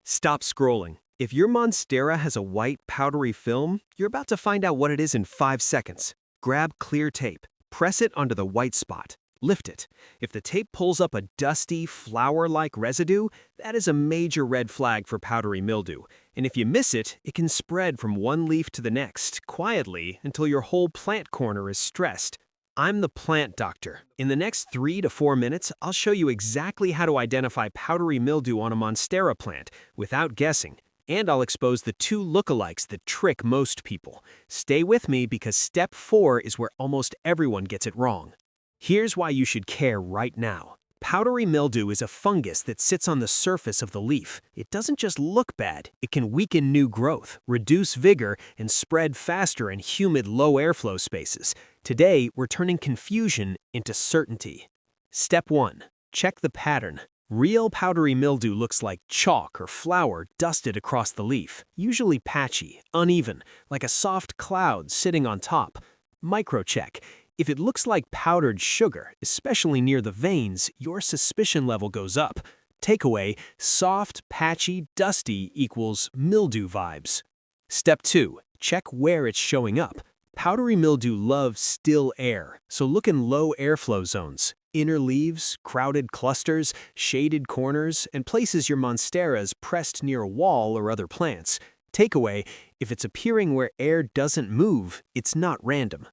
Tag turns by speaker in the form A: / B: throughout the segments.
A: Stop scrolling. If your Monstera has a white, powdery film, you're about to find out what it is in 5 seconds. Grab clear tape, press it onto the white spot, lift it. If the tape pulls up a dusty, flour-like residue, that is a major red flag for powdery mildew. And if you miss it, it can spread from one leaf to the next, quietly, until your whole plant corner is stressed. I'm the plant doctor. In the next 3 to 4 minutes, I'll show you exactly how to identify powdery mildew on a Monstera plant without guessing. And I'll expose the 2 lookalikes that trick most people. Stay with me because step 4 is where almost everyone gets it wrong. Here's why you should care right now. Powdery mildew is a fungus that sits on the surface of the leaf. It doesn't just look bad, it can weaken new growth, reduce vigor, and spread faster in humid, low airflow spaces. Today, we're turning confusion into certainty. Step 1. Check the pattern. Real powdery mildew looks like chalk or flour dusted across the leaf, usually patchy, uneven, like a soft cloud sitting on top. Microcheck. If it looks like powdered sugar, especially near the veins, your suspicion level goes up. Takeaway: soft, patchy, dusty equals mildew vibes. Step 2. Check where it's showing up. Powdery mildew loves still air, so look in low airflow zones, inner leaves, crowded clusters, shaded corners, and places your Monsteras pressed near a wall or other plants. Takeaway: if it's appearing where air doesn't move, it's not random.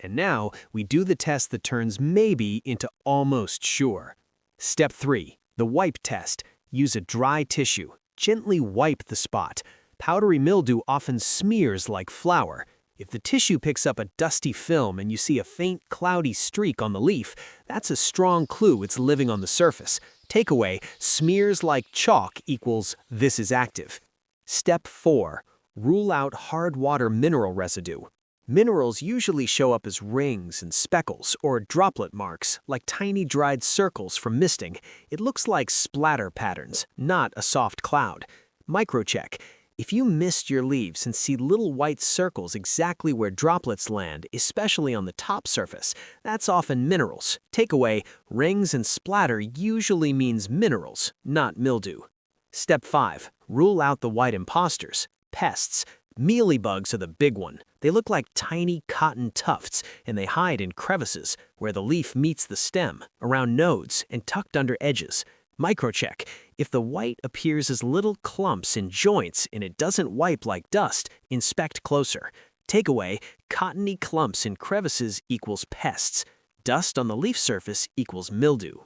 A: And now, we do the test that turns maybe into almost sure. Step 3. The wipe test. Use a dry tissue. Gently wipe the spot. Powdery mildew often smears like flour. If the tissue picks up a dusty film and you see a faint, cloudy streak on the leaf, that's a strong clue it's living on the surface. Takeaway: smears like chalk equals this is active. Step 4. Rule out hard water mineral residue. Minerals usually show up as rings and speckles or droplet marks, like tiny dried circles from misting. It looks like splatter patterns, not a soft cloud. Microcheck. If you mist your leaves and see little white circles exactly where droplets land, especially on the top surface, that's often minerals. Takeaway: rings and splatter usually means minerals, not mildew. Step 5. Rule out the white imposters. Pests. Mealybugs are the big one. They look like tiny cotton tufts, and they hide in crevices, where the leaf meets the stem, around nodes, and tucked under edges. Microcheck. If the white appears as little clumps in joints and it doesn't wipe like dust, inspect closer. Takeaway: cottony clumps in crevices equals pests. Dust on the leaf surface equals mildew.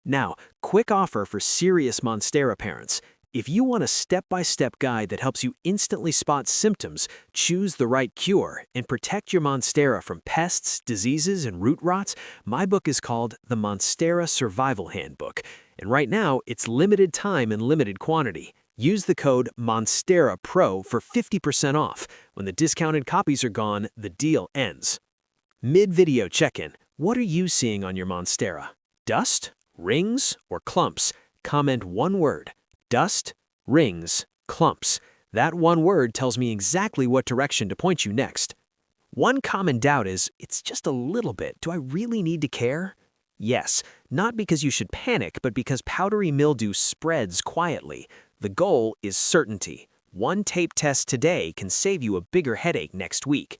A: Now, quick offer for serious Monstera parents. If you want a step-by-step guide that helps you instantly spot symptoms, choose the right cure, and protect your Monstera from pests, diseases, and root rots, my book is called The Monstera Survival Handbook. And right now, it's limited time and limited quantity. Use the code MONSTERAPRO for 50% off. When the discounted copies are gone, the deal ends. Mid-video check-in. What are you seeing on your Monstera? Dust, rings, or clumps? Comment one word. Dust, rings, clumps. That one word tells me exactly what direction to point you next. One common doubt is, it's just a little bit. Do I really need to care? Yes, not because you should panic, but because powdery mildew spreads quietly. The goal is certainty. One tape test today can save you a bigger headache next week.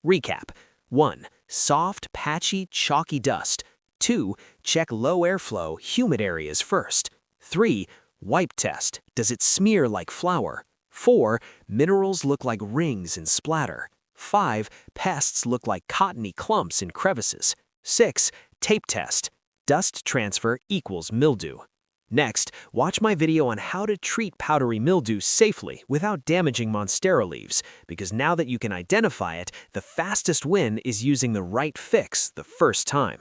A: Recap. 1. Soft, patchy, chalky dust. 2. Check low airflow, humid areas first. 3. Wipe test. Does it smear like flour? 4. Minerals look like rings and splatter. 5. Pests look like cottony clumps in crevices. 6. Tape test. Dust transfer equals mildew. Next, watch my video on how to treat powdery mildew safely without damaging Monstera leaves, because now that you can identify it, the fastest win is using the right fix the first time.